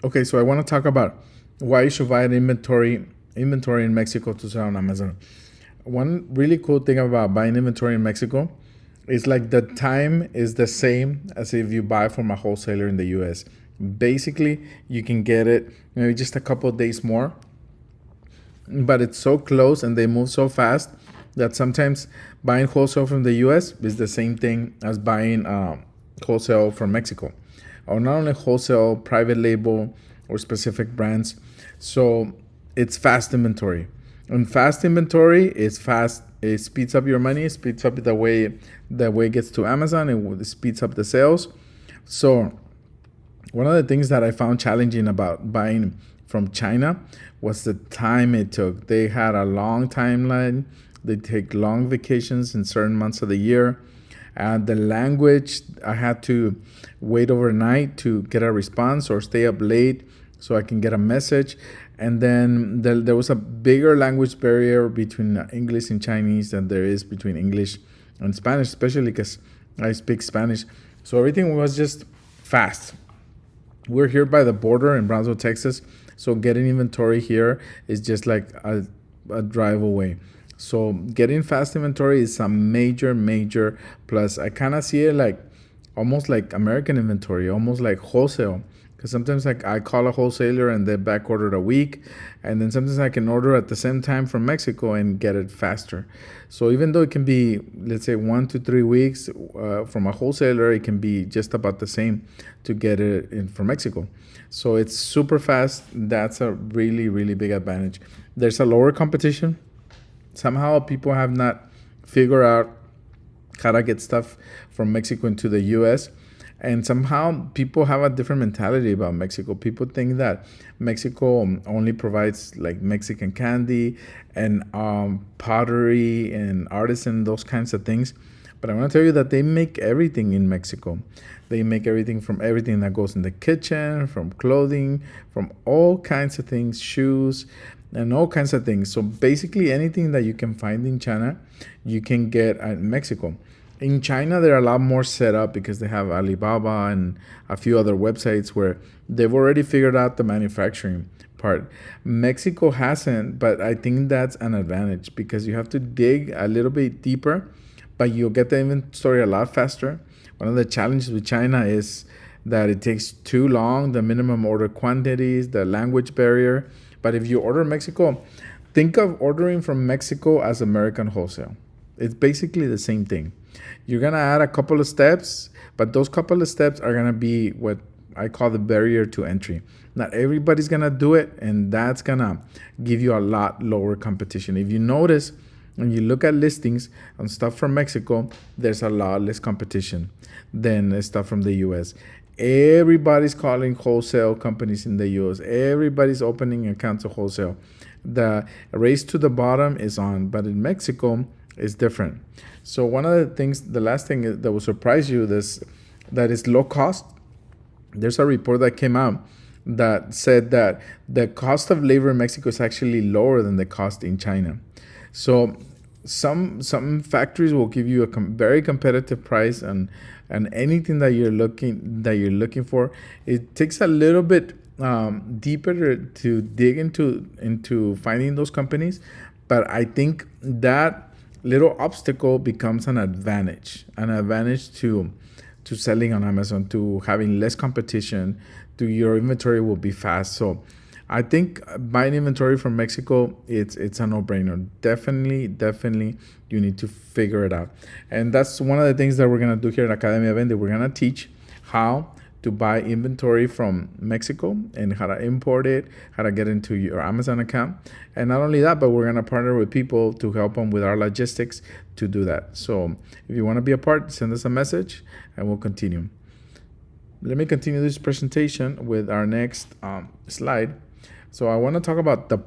Okay, so I want to talk about why you should buy an inventory in Mexico to sell on Amazon. One really cool thing about buying inventory in Mexico is like the time is the same as if you buy from a wholesaler in the US. Basically, you can get it maybe just a couple of days more, but it's so close and they move so fast that sometimes buying wholesale from the US is the same thing as buying wholesale from Mexico, or not only wholesale, private label, or specific brands. So it's fast inventory. And fast inventory is fast. It speeds up your money, speeds up the way it gets to Amazon, it speeds up the sales. So one of the things that I found challenging about buying from China was the time it took. They had a long timeline. They take long vacations in certain months of the year. And the language, I had to wait overnight to get a response or stay up late so I can get a message. And then there was a bigger language barrier between English and Chinese than there is between English and Spanish, especially because I speak Spanish. So everything was just fast. We're here by the border in Brownsville, Texas. So getting inventory here is just like a drive away. So getting fast inventory is a major, major plus. I kind of see it like almost like American inventory, almost like wholesale. Because sometimes like I call a wholesaler and they back ordered a week, and then sometimes I can order at the same time from Mexico and get it faster. So even though it can be, let's say, 1 to 3 weeks from a wholesaler, it can be just about the same to get it in from Mexico. So it's super fast. That's a really, really big advantage. There's a lower competition. Somehow people have not figured out how to get stuff from Mexico into the US. And somehow people have a different mentality about Mexico. People think that Mexico only provides like Mexican candy and pottery and artisan, those kinds of things. But I want to tell you that they make everything in Mexico. They make everything that goes in the kitchen, from clothing, from all kinds of things, shoes, and all kinds of things. So basically anything that you can find in China, you can get at Mexico. In China, they're a lot more set up because they have Alibaba and a few other websites where they've already figured out the manufacturing part. Mexico hasn't, but I think that's an advantage because you have to dig a little bit deeper, but you'll get the inventory a lot faster. One of the challenges with China is that it takes too long, the minimum order quantities, the language barrier. But if you order Mexico, think of ordering from Mexico as American wholesale. It's basically the same thing. You're going to add a couple of steps, but those couple of steps are going to be what I call the barrier to entry. Not everybody's going to do it, and that's going to give you a lot lower competition. If you notice, when you look at listings on stuff from Mexico, there's a lot less competition than stuff from the US. Everybody's calling wholesale companies in the US. Everybody's opening accounts of wholesale. The race to the bottom is on, but in Mexico, it's different. So one of the things, the last thing that will surprise you, that is low cost. There's a report that came out that said that the cost of labor in Mexico is actually lower than the cost in China. So some factories will give you a very competitive price, and anything that you're looking for. It takes a little bit deeper to dig into finding those companies, but I think that little obstacle becomes an advantage to selling on Amazon, to having less competition, to your inventory will be fast. So I think buying inventory from Mexico, it's a no-brainer. Definitely, you need to figure it out. And that's one of the things that we're going to do here at Academia Vende. We're going to teach how to buy inventory from Mexico and how to import it, how to get into your Amazon account. And not only that, but we're going to partner with people to help them with our logistics to do that. So if you want to be a part, send us a message and we'll continue. Let me continue this presentation with our next slide. So I want to talk about the